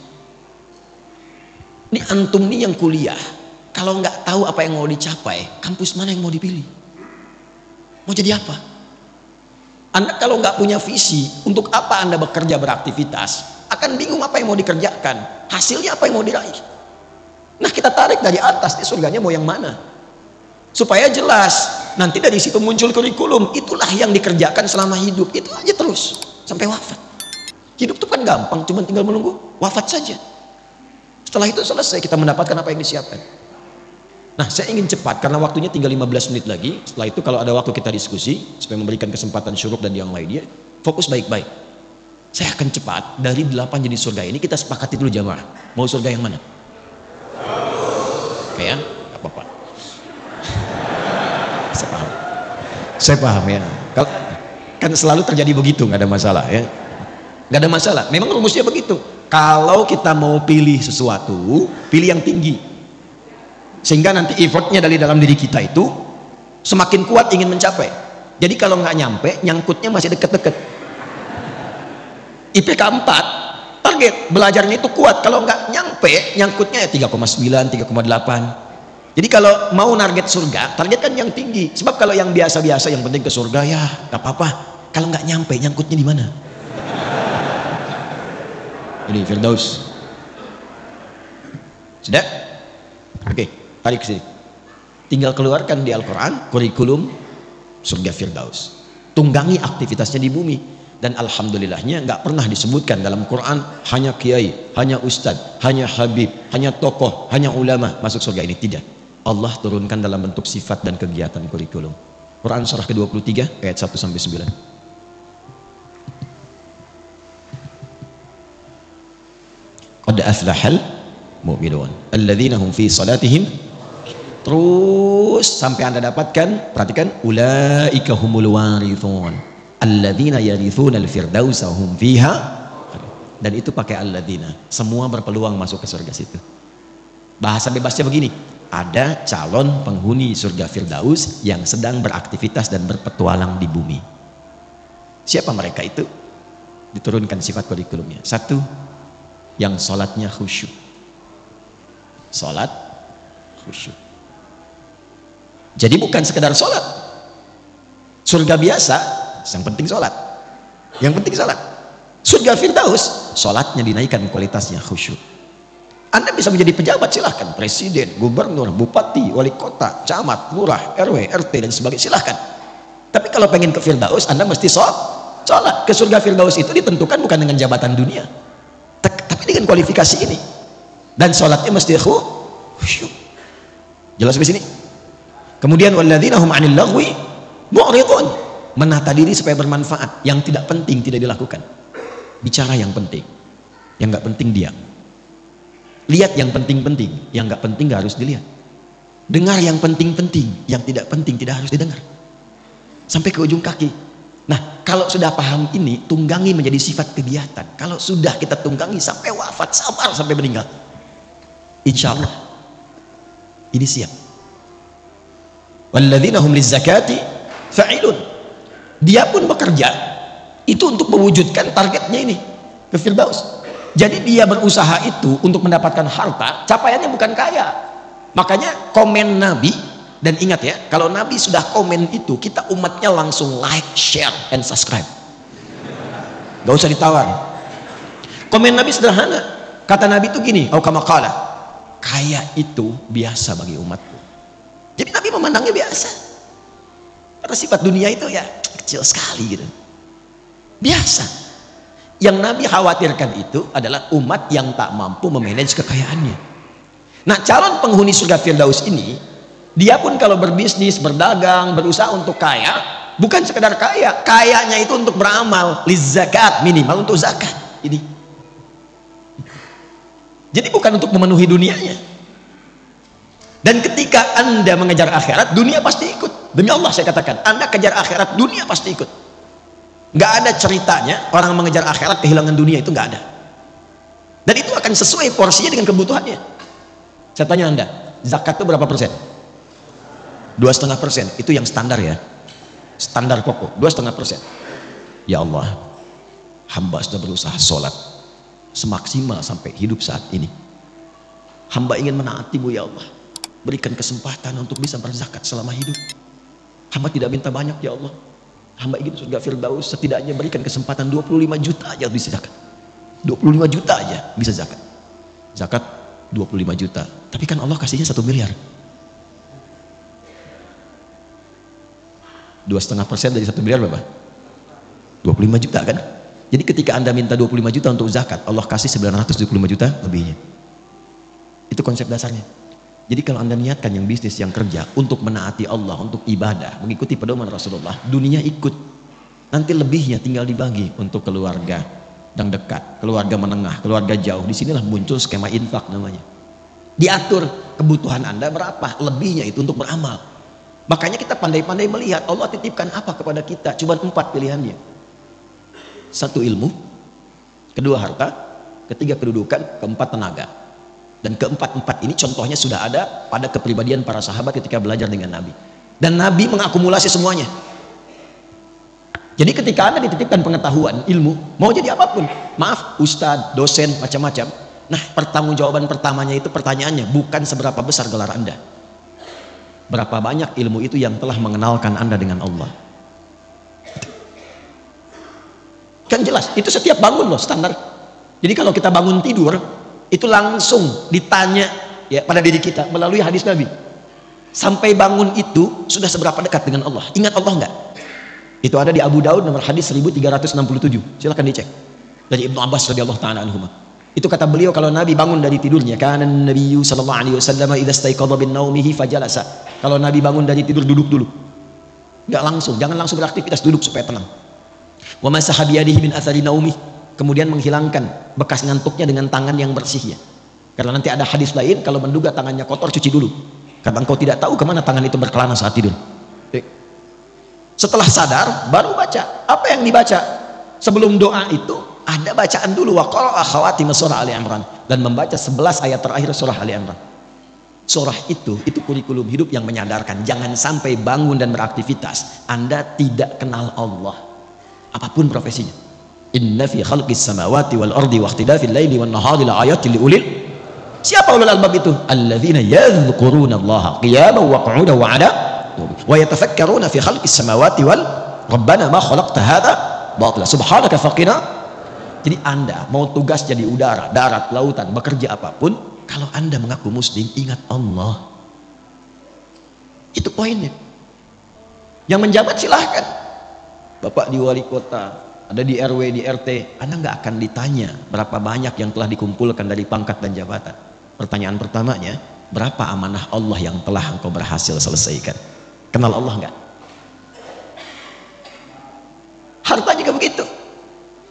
Ini antum nih yang kuliah, kalau nggak tahu apa yang mau dicapai, kampus mana yang mau dipilih? Mau jadi apa? Anda kalau nggak punya visi, untuk apa Anda bekerja beraktivitas, akan bingung apa yang mau dikerjakan, hasilnya apa yang mau diraih. Nah kita tarik dari atas, di surganya mau yang mana? Supaya jelas, nanti dari situ muncul kurikulum, itulah yang dikerjakan selama hidup, itu aja terus, sampai wafat. Hidup itu kan gampang, cuma tinggal menunggu wafat saja. Setelah itu selesai, kita mendapatkan apa yang disiapkan. Nah saya ingin cepat, karena waktunya tinggal 15 menit lagi. Setelah itu kalau ada waktu kita diskusi, supaya memberikan kesempatan Syuruk dan yang lainnya, fokus baik-baik. Saya akan cepat, dari 8 jenis surga ini, kita sepakati dulu jamaah. Mau surga yang mana? Oke ya, gak apa-apa. Saya paham ya. Kalau kan selalu terjadi begitu, nggak ada masalah ya. Nggak ada masalah. Memang rumusnya begitu. Kalau kita mau pilih sesuatu, pilih yang tinggi. Sehingga nanti effortnya dari dalam diri kita itu semakin kuat ingin mencapai. Jadi kalau nggak nyampe, nyangkutnya masih deket-deket. IPK 4, target belajarnya itu kuat. Kalau nggak nyampe, nyangkutnya ya 3,9, 3,8. Jadi kalau mau target surga, targetkan yang tinggi. Sebab kalau yang biasa-biasa, yang penting ke surga ya nggak apa-apa. Kalau nggak nyampe, nyangkutnya di mana? Ini Firdaus. Sudah? Oke, tarik ke sini. Tinggal keluarkan di Al-Quran kurikulum surga Firdaus. Tunggangi aktivitasnya di bumi. Dan alhamdulillahnya nggak pernah disebutkan dalam Quran hanya kiai, hanya ustadz, hanya habib, hanya tokoh, hanya ulama masuk surga ini. Tidak. Allah turunkan dalam bentuk sifat dan kegiatan kurikulum. Quran surah ke-23 ayat 1 sampai 9. Qad aflahal mu'minun alladzina hum fi salatihim, terus sampai Anda dapatkan, perhatikan, ulaika humul warithun alladzina yarithuna al-firdausa hum fiha, dan itu pakai alladzina. Semua berpeluang masuk ke surga situ. Bahasa bebasnya begini, ada calon penghuni surga Firdaus yang sedang beraktivitas dan berpetualang di bumi. Siapa mereka itu? Diturunkan sifat kurikulumnya. Satu, yang sholatnya khusyuk. Sholat khusyuk. Jadi bukan sekedar sholat. Surga biasa, yang penting sholat. Yang penting sholat. Surga Firdaus, sholatnya dinaikkan kualitasnya khusyuk. Anda bisa menjadi pejabat, silahkan. Presiden, gubernur, bupati, wali kota, camat, lurah, RW, RT, dan sebagainya, silahkan. Tapi kalau pengen ke Firdaus, Anda mesti sholat. Ke surga Firdaus itu ditentukan bukan dengan jabatan dunia, tapi dengan kualifikasi ini. Dan sholatnya mesti khusyuk. Jelas di sini? Kemudian walladzina hum 'anil lagwi mu'ridun, menata diri supaya bermanfaat. Yang tidak penting tidak dilakukan. Bicara yang penting, yang nggak penting diam. Lihat yang penting-penting, yang nggak penting nggak harus dilihat. Dengar yang penting-penting, yang tidak penting tidak harus didengar. Sampai ke ujung kaki. Nah, kalau sudah paham ini, tunggangi menjadi sifat kegiatan. Kalau sudah kita tunggangi sampai wafat, sabar sampai meninggal, insya Allah ini siap. Walladzina hum lizzakati fa'ilun, dia pun bekerja itu untuk mewujudkan targetnya ini ke Firdaus. Jadi dia berusaha itu untuk mendapatkan harta, capaiannya bukan kaya. Makanya komen Nabi, dan ingat ya, kalau Nabi sudah komen itu, kita umatnya langsung like, share, and subscribe. Gak usah ditawar. Komen Nabi sederhana. Kata Nabi itu gini, kama qala, kaya itu biasa bagi umatku. Jadi Nabi memandangnya biasa. Karena sifat dunia itu ya kecil sekali gitu. Biasa. Yang Nabi khawatirkan itu adalah umat yang tak mampu memanage kekayaannya. Nah, calon penghuni surga Firdaus ini, dia pun kalau berbisnis, berdagang, berusaha untuk kaya, bukan sekedar kaya, kayanya itu untuk beramal, lizakat, minimal untuk zakat. Ini. Jadi bukan untuk memenuhi dunianya. Dan ketika Anda mengejar akhirat, dunia pasti ikut. Demi Allah saya katakan, Anda kejar akhirat, dunia pasti ikut. Nggak ada ceritanya orang mengejar akhirat kehilangan dunia, itu nggak ada. Dan itu akan sesuai porsinya dengan kebutuhannya. Saya tanya Anda, zakat itu berapa persen? 2,5%. Itu yang standar ya, standar pokok 2,5%. Ya Allah, hamba sudah berusaha sholat semaksimal sampai hidup saat ini. Hamba ingin menaati-Mu ya Allah, berikan kesempatan untuk bisa berzakat selama hidup. Hamba tidak minta banyak ya Allah, hamba ingin surga Firdaus, setidaknya berikan kesempatan 25 juta aja bisa zakat. 25 juta aja bisa zakat. Zakat 25 juta. Tapi kan Allah kasihnya 1 miliar. 2,5% dari 1 miliar berapa? 25 juta kan? Jadi ketika Anda minta 25 juta untuk zakat, Allah kasih 975 juta lebihnya. Itu konsep dasarnya. Jadi kalau Anda niatkan yang bisnis, yang kerja untuk menaati Allah, untuk ibadah, mengikuti pedoman Rasulullah, dunia ikut. Nanti lebihnya tinggal dibagi untuk keluarga yang dekat, keluarga menengah, keluarga jauh. Disinilah muncul skema infak namanya. Diatur kebutuhan Anda berapa, lebihnya itu untuk beramal. Makanya kita pandai-pandai melihat Allah titipkan apa kepada kita. Cuma 4 pilihannya. 1 ilmu, 2 harta, 3 kedudukan, 4 tenaga. Dan keempat-empat ini contohnya sudah ada pada kepribadian para sahabat ketika belajar dengan Nabi. Dan Nabi mengakumulasi semuanya. Jadi ketika Anda dititipkan pengetahuan, ilmu, mau jadi apapun, maaf, ustadz, dosen, macam-macam. Nah, pertanggungjawaban pertamanya itu pertanyaannya bukan seberapa besar gelar Anda, berapa banyak ilmu itu yang telah mengenalkan Anda dengan Allah. Kan jelas, itu setiap bangun loh standar. Jadi kalau kita bangun tidur, itu langsung ditanya ya pada diri kita melalui hadis Nabi. Sampai bangun itu sudah seberapa dekat dengan Allah? Ingat Allah enggak? Itu ada di Abu Daud nomor hadis 1367. Silakan dicek. Dari Ibnu Abbas radhiyallahu taala anhuma. Itu kata beliau kalau Nabi bangun dari tidurnya, kana Nabiyyu sallallahu alaihi wasallam idza istaiqadha min naumihi fajalasa. Kalau Nabi bangun dari tidur duduk dulu. Enggak langsung, jangan langsung beraktivitas, duduk supaya tenang. Wa masaha bi yadihi min athari naumihi. Kemudian menghilangkan bekas ngantuknya dengan tangan yang bersih ya. Karena nanti ada hadis lain kalau menduga tangannya kotor cuci dulu. Karena engkau tidak tahu kemana tangan itu berkelana saat tidur. Setelah sadar baru baca. Apa yang dibaca? Sebelum doa itu ada bacaan dulu, wa qara'a khawatim surah Ali Imran, dan membaca 11 ayat terakhir surah Ali Imran. Surah itu kurikulum hidup yang menyadarkan jangan sampai bangun dan beraktivitas Anda tidak kenal Allah. Apapun profesinya. Inna fi khalqis samawati wal ardi wa ikhtilafil laili wan nahari la ayatin liulil. Siapa ulul albab itu? Alladzina yadhkuruna Allaha qiyaman wa qu'udan wa 'ala wa yatafakkaruna fi khalqis samawati wal rabbana ma khalaqta hadha batila subhanaka faqina. Jadi Anda mau tugas jadi udara, darat, lautan, bekerja apapun, kalau Anda mengaku muslim, ingat Allah. Itu poinnya. Yang menjabat silahkan. Bapak di wali kota, ada di RW, di RT, Anda nggak akan ditanya berapa banyak yang telah dikumpulkan dari pangkat dan jabatan. Pertanyaan pertamanya, berapa amanah Allah yang telah engkau berhasil selesaikan? Kenal Allah nggak? Harta juga begitu.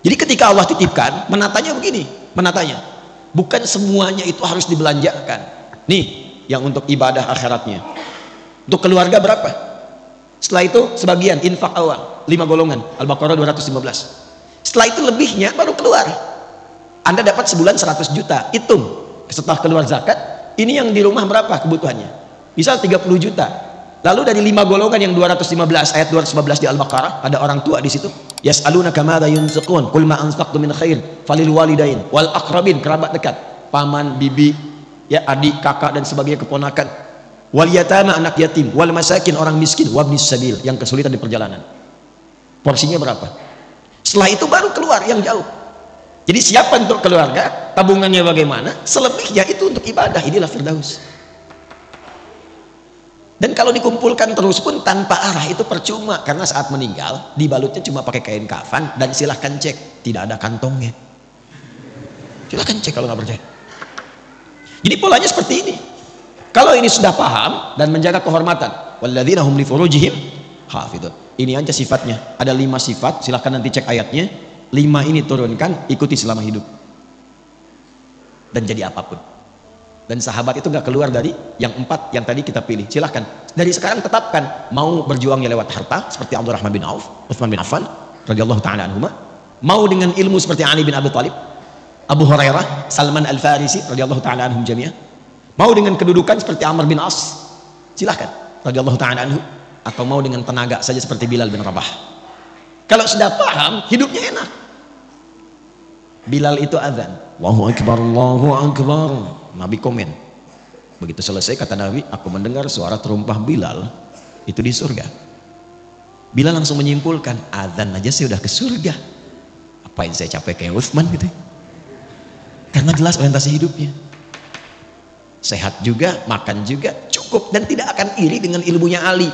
Jadi ketika Allah titipkan, menatanya begini, menatanya. Bukan semuanya itu harus dibelanjakan. Nih, yang untuk ibadah akhiratnya. Untuk keluarga berapa? Setelah itu sebagian infak awal 5 golongan Al-Baqarah 215. Setelah itu lebihnya baru keluar. Anda dapat sebulan 100 juta, hitung setelah keluar zakat, ini yang di rumah berapa kebutuhannya? Misal 30 juta. Lalu dari 5 golongan yang 215, ayat 215 di Al-Baqarah, ada orang tua di situ. Yas'alunaka madza yunfiqun qul ma anfaqtum min khair falil walidain wal aqrabin, kerabat dekat, paman, bibi, ya adik, kakak dan sebagainya, keponakan, wal yatama, anak yatim, wal masakin, orang miskin, wabnis sabil, yang kesulitan di perjalanan. Porsinya berapa? Setelah itu baru keluar yang jauh. Jadi siapa untuk keluarga, tabungannya bagaimana, selebihnya itu untuk ibadah. Inilah Firdaus. Dan kalau dikumpulkan terus pun tanpa arah itu percuma, karena saat meninggal dibalutnya cuma pakai kain kafan, dan silahkan cek tidak ada kantongnya. Silahkan cek kalau nggak percaya. Jadi polanya seperti ini. Kalau ini sudah paham dan menjaga kehormatan, walladzina hum li furujihim hafidun. Ini aja sifatnya. Ada 5 sifat, silahkan nanti cek ayatnya. 5 ini turunkan, ikuti selama hidup. Dan jadi apapun. Dan sahabat itu nggak keluar dari yang 4 yang tadi kita pilih. Silahkan. Dari sekarang tetapkan mau berjuangnya lewat harta seperti Abdurrahman bin Auf, Utsman bin Affan radhiyallahu taala anhuma. Mau dengan ilmu seperti Ali bin Abi Thalib, Abu Hurairah, Salman Al-Farisi radhiyallahu taala anhum jami'ah. Mau dengan kedudukan seperti Amr bin As, silahkan radhiyallahu taala anhu. Atau mau dengan tenaga saja seperti Bilal bin Rabah. Kalau sudah paham, hidupnya enak. Bilal itu azan, Allahu Akbar, Allahu Akbar. Nabi komen. Begitu selesai kata Nabi, aku mendengar suara terumpah Bilal itu di surga. Bilal langsung menyimpulkan, azan aja saya udah ke surga. Apain saya capek kayak Utsman gitu. Karena jelas orientasi hidupnya. Sehat juga, makan juga, cukup, dan tidak akan iri dengan ilmunya Ali.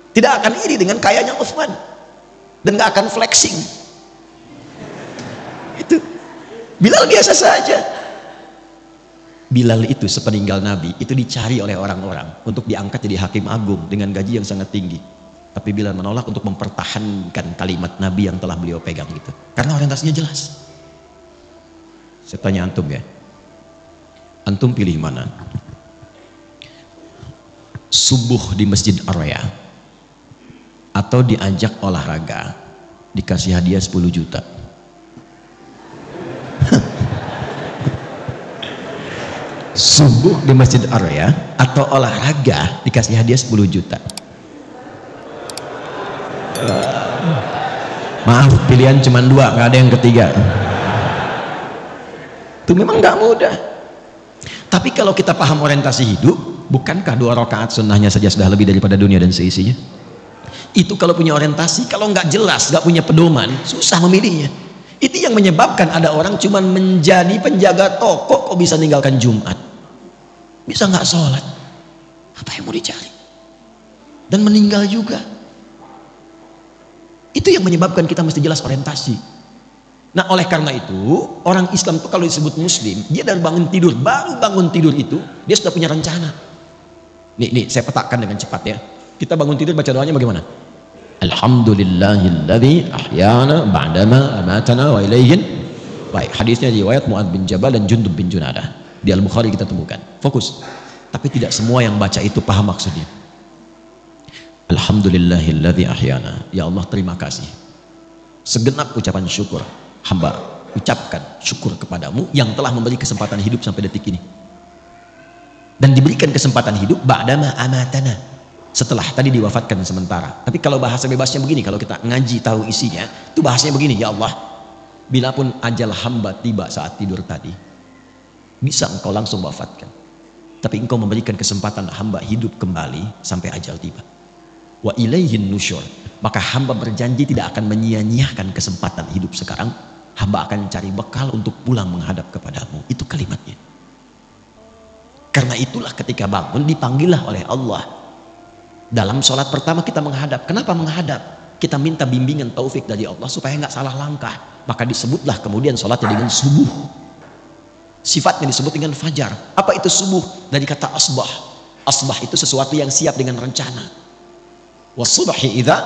Tidak akan iri dengan kayanya Utsman. Dan gak akan flexing. Itu Bilal biasa saja. Bilal itu sepeninggal Nabi itu dicari oleh orang-orang untuk diangkat jadi hakim agung dengan gaji yang sangat tinggi. Tapi Bilal menolak untuk mempertahankan kalimat Nabi yang telah beliau pegang gitu. Karena orientasinya jelas. Saya tanya antum ya. Antum pilih mana? Subuh di Masjid Ar-Raya atau diajak olahraga dikasih hadiah 10 juta? Subuh di Masjid Ar-Raya atau olahraga dikasih hadiah 10 juta? Maaf, pilihan cuma 2, nggak ada yang ketiga. Itu memang nggak mudah. Tapi kalau kita paham orientasi hidup, bukankah 2 rakaat sunnahnya saja sudah lebih daripada dunia dan seisinya? Itu kalau punya orientasi. Kalau nggak jelas, nggak punya pedoman, susah memilihnya. Itu yang menyebabkan ada orang cuman menjadi penjaga toko kok bisa meninggalkan Jumat, bisa nggak sholat, apa yang mau dicari, dan meninggal juga. Itu yang menyebabkan kita mesti jelas orientasi. Nah, oleh karena itu orang Islam itu kalau disebut muslim, dia dari bangun tidur, baru bangun tidur itu dia sudah punya rencana. Nih saya petakan dengan cepat ya. Kita bangun tidur baca doanya bagaimana? Alhamdulillahilladzi ahyana ba'dama amatana wa ilaihin. Baik, hadisnya riwayat Mu'adz bin Jabal dan Jundub bin Junadah. Di Al-Bukhari kita temukan. Fokus. Tapi tidak semua yang baca itu paham maksudnya. Alhamdulillahilladzi ahyana. Ya Allah, terima kasih. Segenap ucapan syukur hamba ucapkan syukur kepadamu yang telah memberi kesempatan hidup sampai detik ini, dan diberikan kesempatan hidup ba'dama amatana, setelah tadi diwafatkan sementara. Tapi kalau bahasa bebasnya begini, kalau kita ngaji tahu isinya, itu bahasanya begini: ya Allah, bila pun ajal hamba tiba saat tidur tadi, bisa engkau langsung wafatkan, tapi engkau memberikan kesempatan hamba hidup kembali sampai ajal tiba. Wa ilaihin nusyur, maka hamba berjanji tidak akan menyia-nyiakan kesempatan hidup sekarang. Hamba akan cari bekal untuk pulang menghadap kepadamu. Itu kalimatnya. Karena itulah ketika bangun dipanggillah oleh Allah. Dalam sholat pertama kita menghadap. Kenapa menghadap? Kita minta bimbingan taufik dari Allah supaya nggak salah langkah. Maka disebutlah kemudian sholatnya dengan subuh. Sifatnya disebut dengan fajar. Apa itu subuh? Dari kata asbah. Asbah itu sesuatu yang siap dengan rencana. Wasubhi idza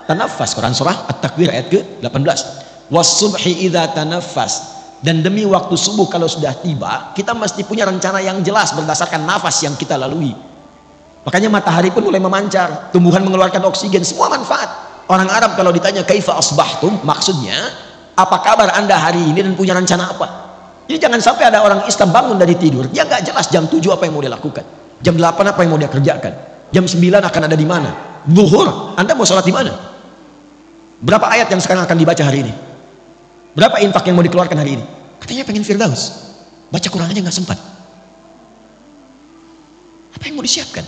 tanaffas. Quran surah At-Takwir ayat ke-18. Wasubhi idza tanaffas. Dan demi waktu subuh kalau sudah tiba, kita mesti punya rencana yang jelas berdasarkan nafas yang kita lalui. Makanya matahari pun mulai memancar, tumbuhan mengeluarkan oksigen, semua manfaat. Orang Arab kalau ditanya kaifa asbahtum, maksudnya apa kabar anda hari ini dan punya rencana apa. Jadi jangan sampai ada orang Islam bangun dari tidur, dia nggak jelas jam 7 apa yang mau dia lakukan, jam 8 apa yang mau dia kerjakan, jam 9 akan ada di mana, zuhur anda mau sholat di mana, berapa ayat yang sekarang akan dibaca hari ini, berapa infak yang mau dikeluarkan hari ini. Katanya pengen firdaus, baca Quran aja nggak sempat. Apa yang mau disiapkan?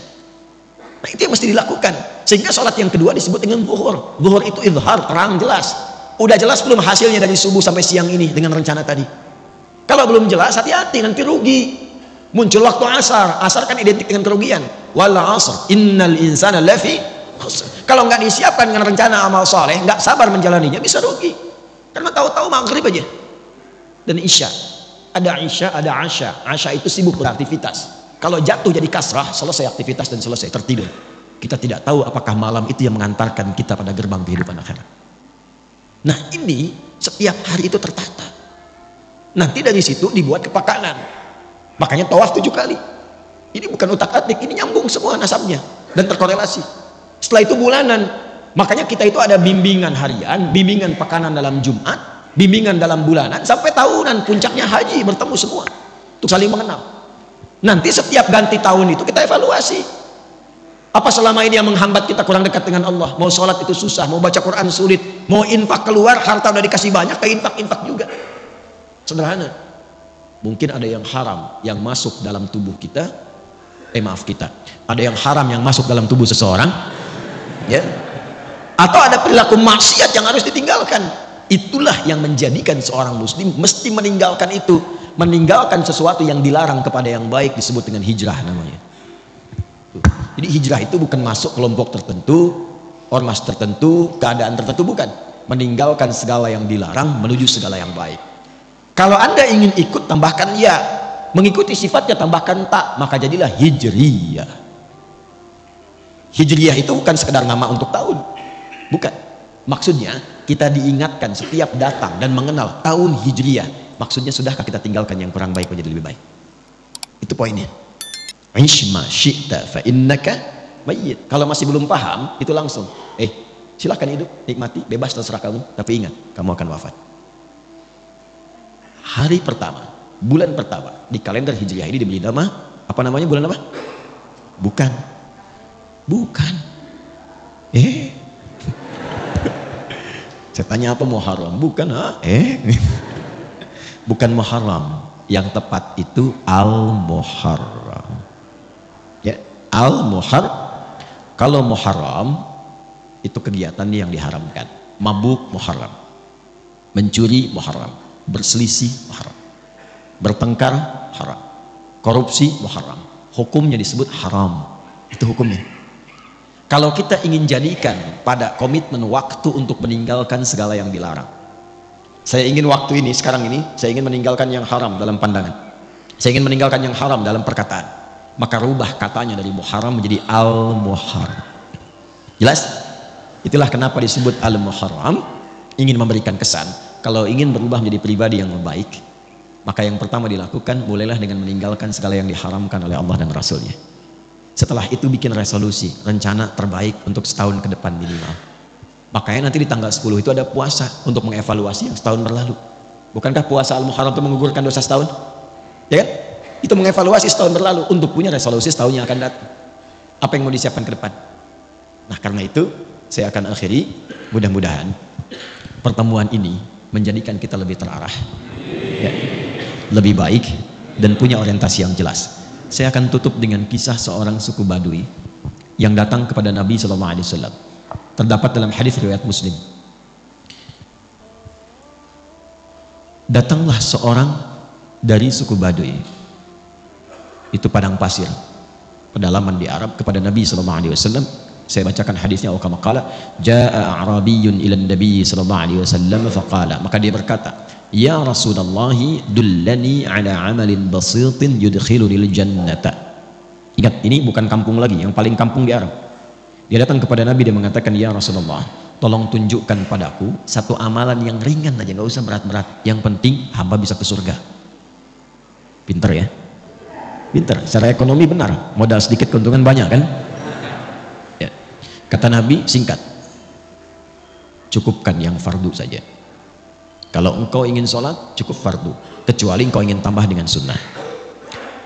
Nah, itu yang mesti dilakukan. Sehingga sholat yang kedua disebut dengan zuhur. Zuhur itu izhar, terang, jelas. Udah jelas belum hasilnya dari subuh sampai siang ini dengan rencana tadi? Kalau belum jelas, hati-hati, nanti rugi. Muncul waktu asar. Asar kan identik dengan kerugian. Wal asr innal insana lafi khusr. Kalau nggak disiapkan dengan rencana amal soleh, nggak sabar menjalaninya, bisa rugi. Karena tahu-tahu maghrib aja. Dan isya. Ada isya, ada asya. Asya itu sibuk beraktivitas. Kalau jatuh jadi kasrah, selesai aktivitas dan selesai tertidur. Kita tidak tahu apakah malam itu yang mengantarkan kita pada gerbang kehidupan akhirat. Nah, ini setiap hari itu tertata. Nanti dari situ dibuat kepakanan. Makanya tawaf 7 kali. Ini bukan utak-atik, ini nyambung semua nasabnya dan terkorelasi. Setelah itu bulanan. Makanya kita itu ada bimbingan harian, bimbingan pekanan dalam Jumat, bimbingan dalam bulanan, sampai tahunan, puncaknya haji, bertemu semua untuk saling mengenal. Nanti setiap ganti tahun itu kita evaluasi. Apa selama ini yang menghambat kita kurang dekat dengan Allah? Mau sholat itu susah, mau baca Quran sulit, mau infak keluar, harta udah dikasih banyak, ke infak juga. Sederhana. Mungkin ada yang haram yang masuk dalam tubuh kita. Ada yang haram yang masuk dalam tubuh seseorang. Ya. Atau ada perilaku maksiat yang harus ditinggalkan. Itulah yang menjadikan seorang muslim mesti meninggalkan itu. Meninggalkan sesuatu yang dilarang kepada yang baik disebut dengan hijrah namanya. Jadi hijrah itu bukan masuk kelompok tertentu, ormas tertentu, keadaan tertentu, bukan. Meninggalkan segala yang dilarang menuju segala yang baik. Kalau anda ingin ikut, tambahkan ya. Mengikuti sifatnya, tambahkan tak. Maka jadilah hijriyah. Hijriyah itu bukan sekedar nama untuk tahun. Bukan. Maksudnya kita diingatkan setiap datang dan mengenal tahun hijriyah. Maksudnya sudahkah kita tinggalkan yang kurang baik menjadi lebih baik? Itu poinnya. Ish ma syi'ta fa innaka mayyit. Kalau masih belum paham, itu langsung silakan hidup, nikmati, bebas, terserah kamu, tapi ingat, kamu akan wafat. Hari pertama, bulan pertama di kalender hijriah ini diberi nama apa namanya? Bulan apa? Bukan. Saya tanya apa Muharram? Bukan, bukan Muharram. Yang tepat itu Al-Muharram. Ya, Al-Muharram. Kalau Muharram itu kegiatan yang diharamkan. Mabuk Muharram. Mencuri muharram, berselisih muharram, bertengkar haram, korupsi muharram. Hukumnya disebut haram. Itu hukumnya. Kalau kita ingin jadikan pada komitmen waktu untuk meninggalkan segala yang dilarang. Saya ingin waktu ini, sekarang ini, saya ingin meninggalkan yang haram dalam pandangan. Saya ingin meninggalkan yang haram dalam perkataan. Maka rubah katanya dari muharram menjadi al-muharram. Jelas? Itulah kenapa disebut al-muharram. Ingin memberikan kesan, kalau ingin berubah menjadi pribadi yang baik, maka yang pertama dilakukan, mulailah dengan meninggalkan segala yang diharamkan oleh Allah dan Rasulnya. Setelah itu bikin resolusi, rencana terbaik untuk setahun ke depan minimal. Makanya nanti di tanggal 10 itu ada puasa untuk mengevaluasi yang setahun berlalu. Bukankah puasa al-muharram itu menggugurkan dosa setahun? Ya kan? Itu mengevaluasi setahun berlalu untuk punya resolusi setahun yang akan datang. Apa yang mau disiapkan ke depan? Nah, karena itu saya akan akhiri, mudah-mudahan pertemuan ini menjadikan kita lebih terarah, ya, lebih baik, dan punya orientasi yang jelas. Saya akan tutup dengan kisah seorang suku Badui yang datang kepada Nabi SAW. Terdapat dalam hadis riwayat Muslim. Datanglah seorang dari suku Badui, itu padang pasir, pedalaman di Arab, kepada Nabi SAW. Saya bacakan hadisnya. Kama qala jaa a'rabiyyun ila nabi sallallahu alaihi wasallam faqala, maka dia berkata, ya Rasulullah, dullani ala amalin basitin yudkhiluni jannata. Ingat, ini bukan kampung lagi, yang paling kampung di Arab. Dia datang kepada Nabi, dia mengatakan, ya Rasulullah, tolong tunjukkan padaku satu amalan yang ringan aja, nggak usah berat-berat, yang penting hamba bisa ke surga. Pinter ya, pinter, secara ekonomi benar, modal sedikit keuntungan banyak kan. Kata Nabi, singkat, cukupkan yang fardu saja. Kalau engkau ingin sholat, cukup fardu, kecuali engkau ingin tambah dengan sunnah.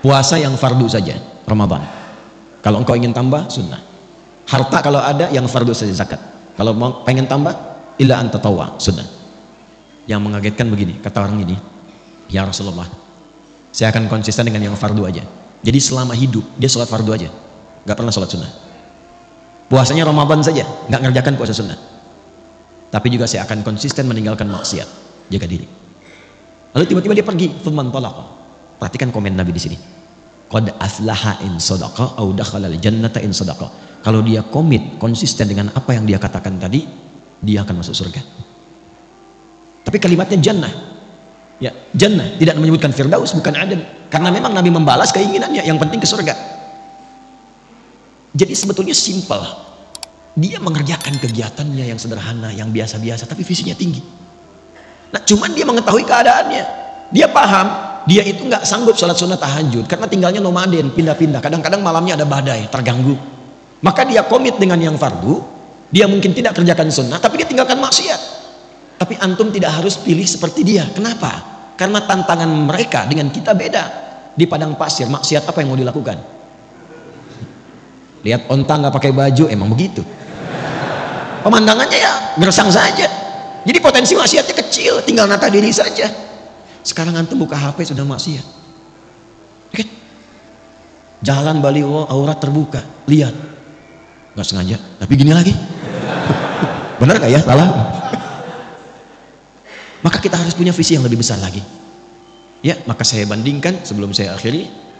Puasa yang fardu saja, Ramadan. Kalau engkau ingin tambah, sunnah. Harta kalau ada, yang fardu saja, zakat. Kalau mau pengen tambah, illa anta tawwa, sunnah. Yang mengagetkan begini, kata orang ini, ya Rasulullah, saya akan konsisten dengan yang fardu aja. Jadi selama hidup, dia sholat fardu aja, nggak pernah sholat sunnah. Puasanya Ramadan saja, nggak ngerjakan puasa sunnah. Tapi juga saya akan konsisten meninggalkan maksiat, jaga diri. Lalu tiba-tiba dia pergi, thumman talaqa. Perhatikan komen Nabi di sini. Qad aflaha in sadaqa au dakhala al-jannata in sadaqa. Kalau dia komit, konsisten dengan apa yang dia katakan tadi, dia akan masuk surga. Tapi kalimatnya jannah. Ya, jannah, tidak menyebutkan firdaus, bukan aden. Karena memang Nabi membalas keinginannya, yang penting ke surga. Jadi sebetulnya simpel. Dia mengerjakan kegiatannya yang sederhana, yang biasa-biasa, tapi visinya tinggi. Nah, cuman dia mengetahui keadaannya. Dia paham, dia itu nggak sanggup sholat sunnah tahajud karena tinggalnya nomaden, pindah-pindah. Kadang-kadang malamnya ada badai, terganggu. Maka dia komit dengan yang fardu. Dia mungkin tidak kerjakan sunnah, tapi dia tinggalkan maksiat. Tapi antum tidak harus pilih seperti dia. Kenapa? Karena tantangan mereka dengan kita beda. Di padang pasir, maksiat apa yang mau dilakukan? Lihat onta nggak pakai baju, emang begitu. Pemandangannya ya gersang saja. Jadi potensi maksiatnya kecil, tinggal nata diri saja. Sekarang antum buka HP sudah maksiat. Oke. Jalan baliho aurat terbuka, lihat. Nggak sengaja, tapi gini lagi. Benar nggak ya? Salah. Maka kita harus punya visi yang lebih besar lagi. Ya, maka saya bandingkan sebelum saya akhiri.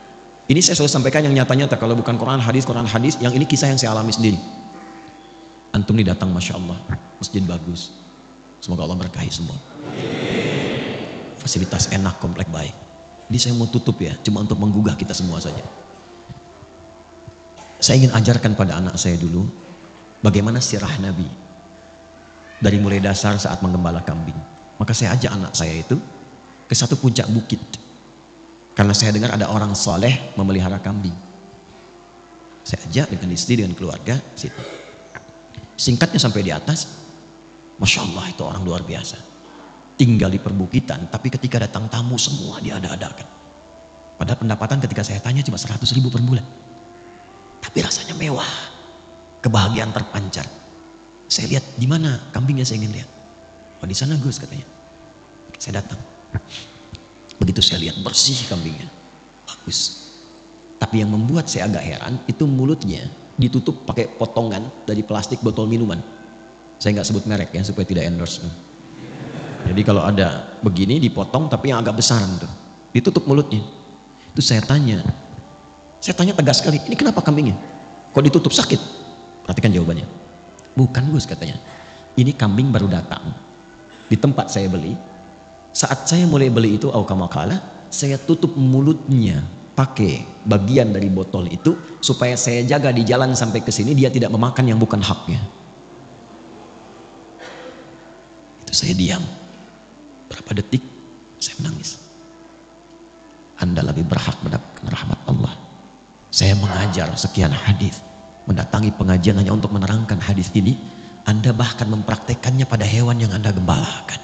Ini saya selalu sampaikan yang nyata-nyata. Kalau bukan Quran hadis, yang ini kisah yang saya alami sendiri. Antum nih datang, Masya Allah, masjid bagus. Semoga Allah berkahi semua. Fasilitas enak, komplek baik. Ini saya mau tutup ya, cuma untuk menggugah kita semua saja. Saya ingin ajarkan pada anak saya dulu, bagaimana sirah Nabi. Dari mulai dasar saat menggembala kambing. Maka saya ajak anak saya itu ke satu puncak bukit. Karena saya dengar ada orang soleh memelihara kambing. Saya ajak dengan istri, dengan keluarga, situ. Singkatnya sampai di atas, Masya Allah itu orang luar biasa. Tinggal di perbukitan, tapi ketika datang tamu semua diada-adakan. Padahal pendapatan ketika saya tanya cuma 100.000 per bulan. Tapi rasanya mewah. Kebahagiaan terpancar. Saya lihat, di mana kambingnya saya ingin lihat. Oh di sana Gus katanya. Saya datang. Begitu saya lihat bersih kambingnya, bagus. Tapi yang membuat saya agak heran itu mulutnya ditutup pakai potongan dari plastik botol minuman. Saya nggak sebut merek ya supaya tidak endorse. Jadi kalau ada begini dipotong tapi yang agak besaran tuh, ditutup mulutnya. Itu saya tanya tegas sekali, ini kenapa kambingnya? Kok ditutup, sakit? Perhatikan jawabannya. Bukan Gus, katanya. Ini kambing baru datang di tempat saya beli. Saat saya mulai beli itu, aukamakala, saya tutup mulutnya pakai bagian dari botol itu supaya saya jaga di jalan sampai ke sini dia tidak memakan yang bukan haknya. Itu saya diam. Berapa detik saya menangis. Anda lebih berhak mendapatkan rahmat Allah. Saya mengajar sekian hadis, mendatangi pengajian hanya untuk menerangkan hadis ini. Anda bahkan mempraktekannya pada hewan yang Anda gembalakan.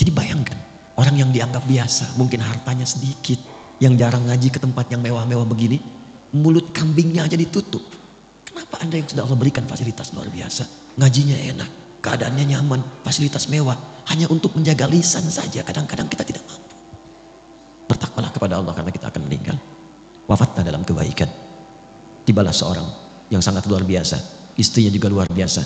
Jadi bayangkan, orang yang dianggap biasa, mungkin hartanya sedikit, yang jarang ngaji ke tempat yang mewah-mewah begini, mulut kambingnya aja ditutup. Kenapa Anda yang sudah Allah berikan fasilitas luar biasa, ngajinya enak, keadaannya nyaman, fasilitas mewah, hanya untuk menjaga lisan saja, kadang-kadang kita tidak mampu. Bertakwalah kepada Allah karena kita akan meninggal. Wafatlah dalam kebaikan. Tibalah seorang yang sangat luar biasa, istrinya juga luar biasa,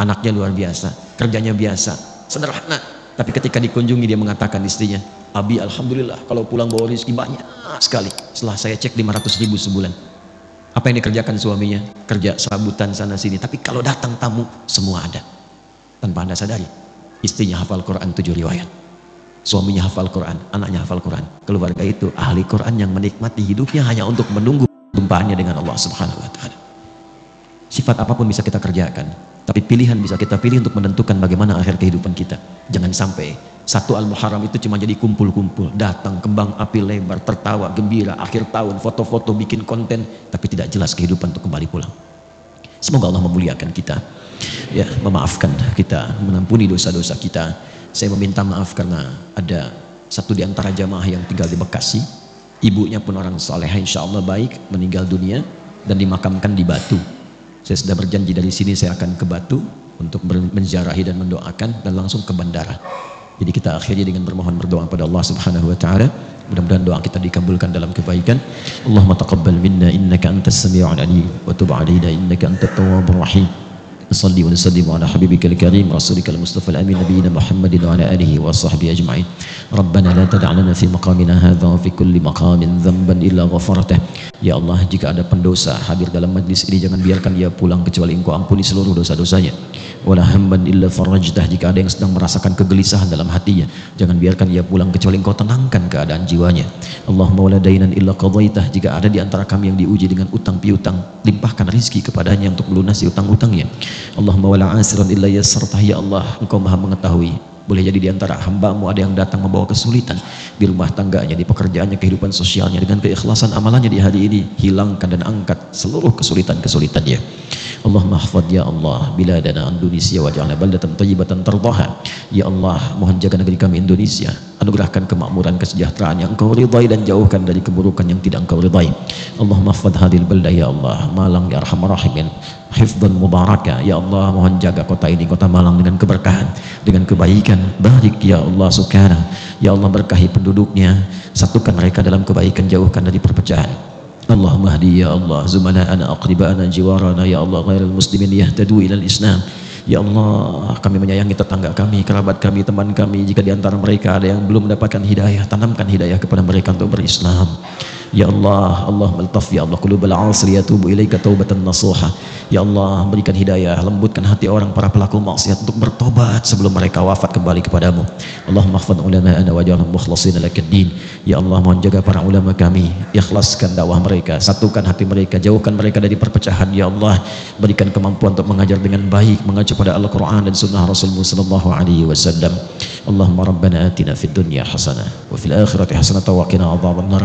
anaknya luar biasa, kerjanya biasa, sederhana. Tapi ketika dikunjungi dia mengatakan istrinya, Abi alhamdulillah kalau pulang bawa rezeki banyak sekali. Setelah saya cek 500.000 sebulan. Apa yang dikerjakan suaminya? Kerja serabutan sana sini. Tapi kalau datang tamu semua ada. Tanpa Anda sadari, istrinya hafal Quran 7 riwayat. Suaminya hafal Quran, anaknya hafal Quran. Keluarga itu ahli Quran yang menikmati hidupnya hanya untuk menunggu jumpaannya dengan Allah Subhanahu wa taala. Sifat apapun bisa kita kerjakan, tapi pilihan bisa kita pilih untuk menentukan bagaimana akhir kehidupan kita. Jangan sampai satu Al-Muharram itu cuma jadi kumpul-kumpul, datang kembang api lebar, tertawa gembira, akhir tahun foto-foto bikin konten, tapi tidak jelas kehidupan untuk kembali pulang. Semoga Allah memuliakan kita, ya, memaafkan kita, mengampuni dosa-dosa kita. Saya meminta maaf karena ada satu di antara jamaah yang tinggal di Bekasi, ibunya pun orang saleh, insya Allah baik, meninggal dunia dan dimakamkan di Batu. Saya sudah berjanji dari sini saya akan ke Batu untuk menziarahi dan mendoakan dan langsung ke bandara. Jadi kita akhiri dengan bermohon berdoa pada Allah Subhanahu wa taala. Mudah-mudahan doa kita dikabulkan dalam kebaikan. Allahumma taqabbal minna innaka antas sami'ul alim wa tub 'alaina innaka antat tawwabur rahim. Salli wa sallim ala habibikal karim rasulikal mustafa al-amin nabiyina Muhammadin wa ala alihi wa sahbihi ajma'in. Rabbana la tada' lana fi maqamina hadha wa fi kulli maqamin dhanban illa ghafartah. Ya Allah, jika ada pendosa hadir dalam majlis ini, jangan biarkan dia pulang kecuali Engkau ampuni seluruh dosa-dosanya. Wala hamman illa farajtah, jika ada yang sedang merasakan kegelisahan dalam hatinya, jangan biarkan dia pulang kecuali Engkau tenangkan keadaan jiwanya. Allahumma wala dainan illa qadaitah, jika ada di antara kami yang diuji dengan utang piutang, limpahkan rizki kepadanya untuk melunasi utang-utangnya. Allahumma wala asiran illa yassartah, ya Allah, Engkau Maha mengetahui. Boleh jadi di antara hamba-Mu ada yang datang membawa kesulitan di rumah tangganya, di pekerjaannya, kehidupan sosialnya. Dengan keikhlasan amalannya di hari ini, hilangkan dan angkat seluruh kesulitan-kesulitannya. Allahumma hafadh ya Allah biladana Indonesia waj'alna baldatan thayyibatan tardaha. Ya Allah, mohon jaga negeri kami Indonesia, anugerahkan kemakmuran, kesejahteraan yang Engkau ridai dan jauhkan dari keburukan yang tidak Engkau ridai. Allahumma hafadh hadhil baldah ya Allah, Malang ya arhamar rahimin, hifdzan mubaraka. Ya Allah, mohon jaga kota ini, kota Malang, dengan keberkahan, dengan kebaikan. Barik ya Allah subhanahu. Ya Allah, berkahi penduduknya, satukan mereka dalam kebaikan, jauhkan dari perpecahan. Allahumma hdi ya Allah zumala'ana aqriba'ana jiwarana ya Allah ghairil muslimin yahtadu ilal Islam. Ya Allah, kami menyayangi tetangga kami, kerabat kami, teman kami. Jika di antara mereka ada yang belum mendapatkan hidayah, tanamkan hidayah kepada mereka untuk berislam. Ya Allah, Allah maltaf ya Allah qulubal 'asri yatubu ilaika taubatan nasuha. Ya Allah, berikan hidayah, lembutkan hati orang para pelaku maksiat untuk bertobat sebelum mereka wafat kembali kepadamu. Allahumma hafadh ulama'ana waj'alhum mukhlashina lakad-din. Ya Allah, mohon jaga para ulama kami, ikhlaskan dakwah mereka, satukan hati mereka, jauhkan mereka dari perpecahan. Ya Allah, berikan kemampuan untuk mengajar dengan baik, mengacu pada Al-Quran dan Sunnah Rasulullah sallallahu alaihi wasallam. Allahumma rabbana atina fid dunya hasanah wa fil akhirati hasanah wa qina adzabannar.